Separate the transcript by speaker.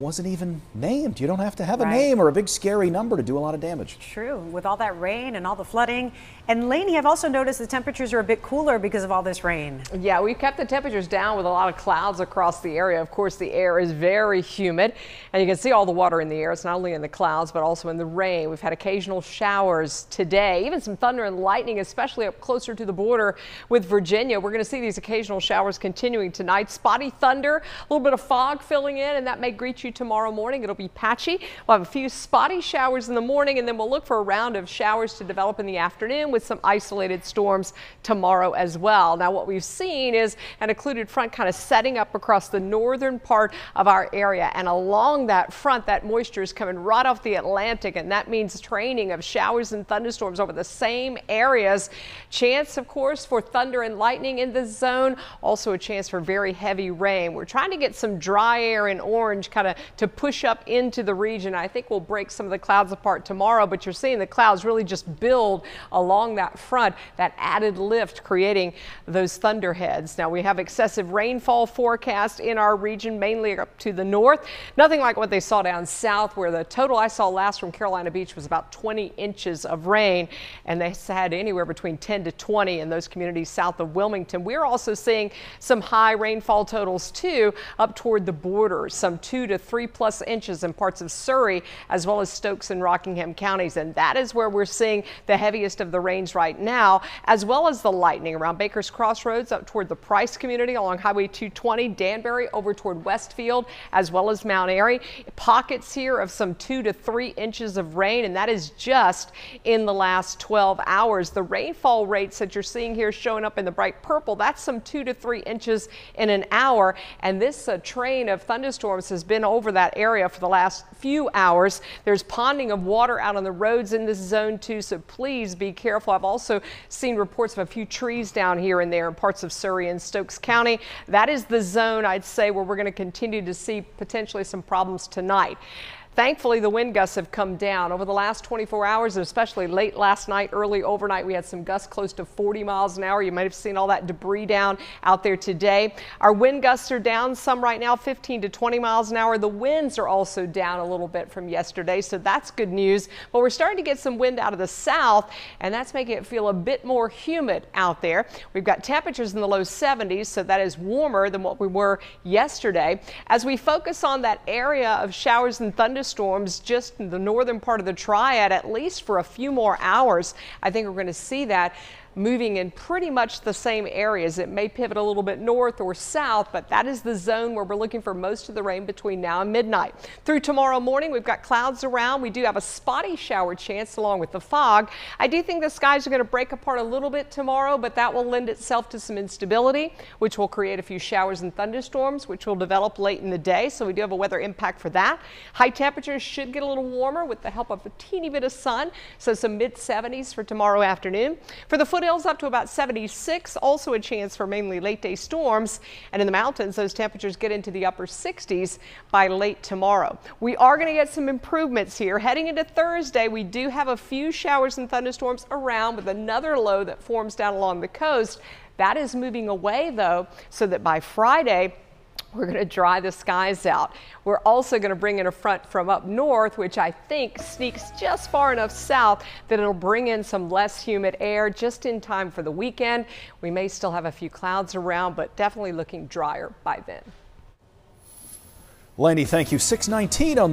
Speaker 1: wasn't even named. You don't have to have a name or a big scary number to do a lot of damage.
Speaker 2: True, with all that rain and all the flooding. And Lainey, I've also noticed the temperatures are a bit cooler because of all this rain.
Speaker 3: Yeah, we've kept the temperatures down with a lot of clouds across the area. Of course, the air is very humid, and you can see all the water in the air. It's not only in the clouds, but also in the rain. We've had occasional showers today, even some thunder and lightning, especially up closer to the border with Virginia. We're going to see these occasional showers continuing tonight. Spotty thunder, a little bit of fog filling in, and that may greet you tomorrow morning. It'll be patchy. We'll have a few spotty showers in the morning, and then we'll look for a round of showers to develop in the afternoon with some isolated storms tomorrow as well. Now, what we've seen is an occluded front kind of setting up across the northern part of our area, and along that front, that moisture is coming right off the Atlantic, and that means training of showers and thunderstorms over the same areas. Chance, of course, for thunder and lightning in the zone. Also a chance for very heavy rain. We're trying to get some dry air in orange kind of to push up into the region. I think we'll break some of the clouds apart tomorrow, but you're seeing the clouds really just build along that front, that added lift creating those thunderheads. Now we have excessive rainfall forecast in our region, mainly up to the north. Nothing like what they saw down south, where the total I saw last from Carolina Beach was about 20 inches of rain, and they had anywhere between 10 to 20 in those communities south of Wilmington. We're also seeing some high rainfall totals too up toward the border, some 2 to 3+ inches in parts of Surrey as well as Stokes and Rockingham counties, and that is where we're seeing the heaviest of the rains right now, as well as the lightning around Baker's Crossroads up toward the Price community along Highway 220, Danbury over toward Westfield, as well as Mount Airy. Pockets here of some 2 to 3 inches of rain, and that is just in the last 12 hours. The rainfall rates that you're seeing here showing up in the bright purple, that's some 2 to 3 inches in an hour, and this train of thunderstorms has been over that area for the last few hours. There's ponding of water out on the roads in this zone too, so please be careful. I've also seen reports of a few trees down here and there in parts of Surrey and Stokes County. That is the zone, I'd say, where we're going to continue to see potentially some problems tonight. Thankfully, the wind gusts have come down over the last 24 hours, and especially late last night, early overnight. We had some gusts close to 40 miles an hour. You might have seen all that debris down out there today. Our wind gusts are down some right now, 15 to 20 miles an hour. The winds are also down a little bit from yesterday, so that's good news. But we're starting to get some wind out of the south, and that's making it feel a bit more humid out there. We've got temperatures in the low 70s, so that is warmer than what we were yesterday. As we focus on that area of showers and thunderstorms just in the northern part of the Triad, at least for a few more hours, I think we're going to see that moving in pretty much the same areas. It may pivot a little bit north or south, but that is the zone where we're looking for most of the rain between now and midnight. Through tomorrow morning, we've got clouds around. We do have a spotty shower chance along with the fog. I do think the skies are going to break apart a little bit tomorrow, but that will lend itself to some instability, which will create a few showers and thunderstorms, which will develop late in the day. So we do have a weather impact for that. High temperatures should get a little warmer with the help of a teeny bit of sun. So some mid-70s for tomorrow afternoon. For the foothills, up to about 76, also a chance for mainly late day storms, and in the mountains those temperatures get into the upper 60s by late tomorrow. We are going to get some improvements here heading into Thursday. We do have a few showers and thunderstorms around with another low that forms down along the coast. That is moving away though, so that by Friday we're going to dry the skies out. We're also going to bring in a front from up north, which I think sneaks just far enough south that it'll bring in some less humid air just in time for the weekend. We may still have a few clouds around, but definitely looking drier by then.
Speaker 1: Lainey, thank you. 6:19 on the